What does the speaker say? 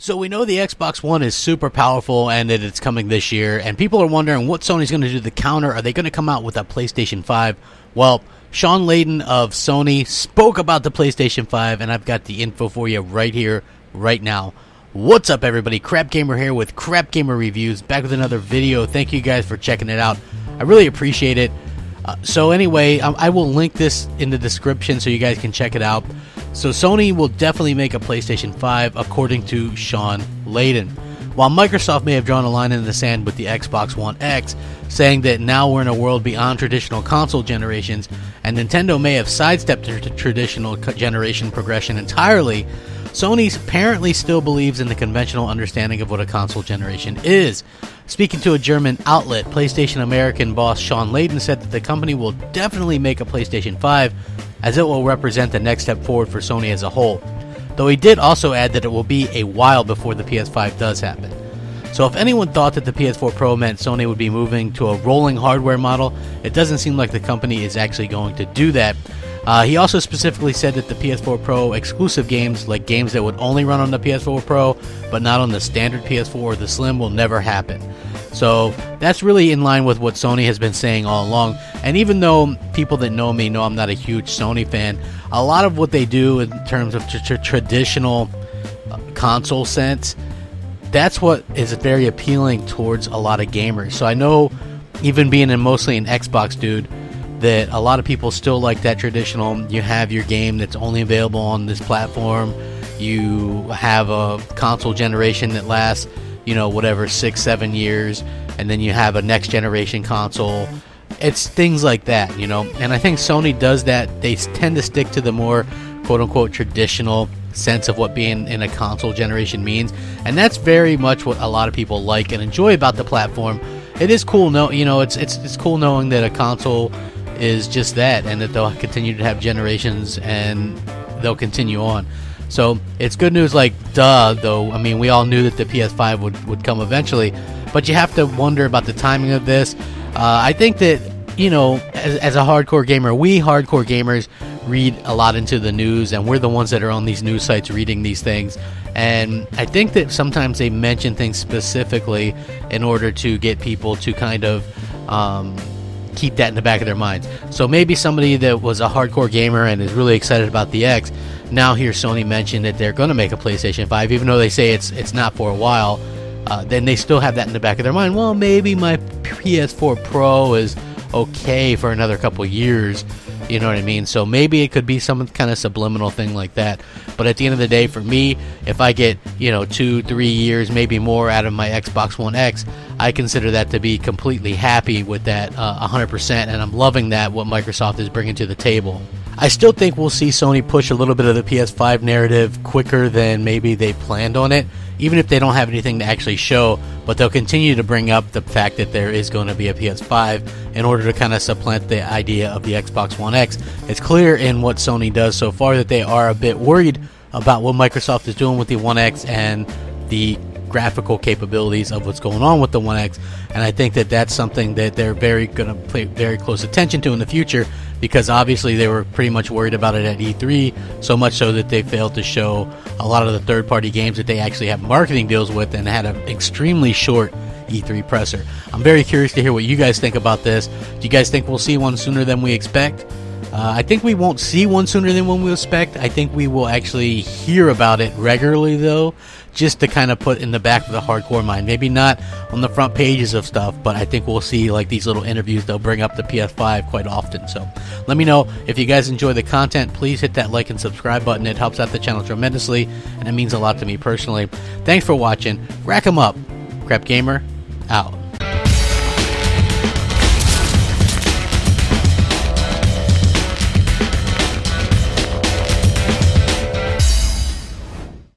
So we know the Xbox One is super powerful and that it's coming this year, and people are wondering what Sony's going to do to counter. Are they going to come out with a PlayStation 5? Well, Sean Layden of Sony spoke about the PlayStation 5, and I've got the info for you right here, right now. What's up, everybody? Crapgamer here with Crapgamer Reviews, back with another video. Thank you guys for checking it out. I really appreciate it. So anyway, I will link this in the description so you guys can check it out. So Sony will definitely make a PlayStation 5, according to Sean Layden. While Microsoft may have drawn a line in the sand with the Xbox One X, saying that now we're in a world beyond traditional console generations, and Nintendo may have sidestepped the traditional generation progression entirely, Sony apparently still believes in the conventional understanding of what a console generation is. Speaking to a German outlet, PlayStation American boss Sean Layden said that the company will definitely make a PlayStation 5, as it will represent the next step forward for Sony as a whole. Though he did also add that it will be a while before the PS5 does happen. So if anyone thought that the PS4 Pro meant Sony would be moving to a rolling hardware model, it doesn't seem like the company is actually going to do that. He also specifically said that the PS4 Pro exclusive games, like games that would only run on the PS4 Pro but not on the standard PS4 or the Slim, will never happen. So that's really in line with what Sony has been saying all along. And even though people that know me know I'm not a huge Sony fan, a lot of what they do in terms of traditional console sense, that's what is very appealing towards a lot of gamers. So I know, even being mostly an Xbox dude, that a lot of people still like that traditional. You have your game that's only available on this platform. You have a console generation that lasts, whatever, 6-7 years, and then you have a next generation console. It's things like that, and I think Sony does that. They tend to stick to the more quote-unquote traditional sense of what being in a console generation means, and that's very much what a lot of people like and enjoy about the platform. It is cool, it's cool knowing that a console is just that, and that they'll continue to have generations and they'll continue on. So it's good news, though. I mean, we all knew that the PS5 would come eventually, but you have to wonder about the timing of this. I think that, as a hardcore gamer, we hardcore gamers read a lot into the news, and we're the ones that are on these news sites reading these things. And I think that sometimes they mention things specifically in order to get people to kind of keep that in the back of their minds. So maybe somebody that was a hardcore gamer and is really excited about the X now hears Sony mention that they're going to make a PlayStation 5, even though they say it's not for a while. Then they still have that in the back of their mind. Well, maybe my PS4 Pro is okay for another couple years. You know what I mean? So maybe it could be some kind of subliminal thing like that. But at the end of the day, for me, if I get 2-3 years, maybe more out of my Xbox One X, I consider that to be completely happy with that 100%, and I'm loving that what Microsoft is bringing to the table. I still think we'll see Sony push a little bit of the PS5 narrative quicker than maybe they planned on it, even if they don't have anything to actually show, but they'll continue to bring up the fact that there is going to be a PS5 in order to kind of supplant the idea of the Xbox One X. It's clear in what Sony does so far that they are a bit worried about what Microsoft is doing with the One X and the graphical capabilities of what's going on with the One X, and I think that that's something that they're going to pay very close attention to in the future, because obviously they were pretty much worried about it at E3, so much so that they failed to show a lot of the third-party games that they actually have marketing deals with, and had an extremely short E3 presser. I'm very curious to hear what you guys think about this. Do you guys think we'll see one sooner than we expect? I think we won't see one sooner than when we expect. I think we will actually hear about it regularly, though, just to kind of put in the back of the hardcore mind. Maybe not on the front pages of stuff, but I think we'll see these little interviews. They'll bring up the PS5 quite often. So let me know if you guys enjoy the content. Please hit that like and subscribe button. It helps out the channel tremendously, and it means a lot to me personally. Thanks for watching. Rack 'em up. Crapgamer out.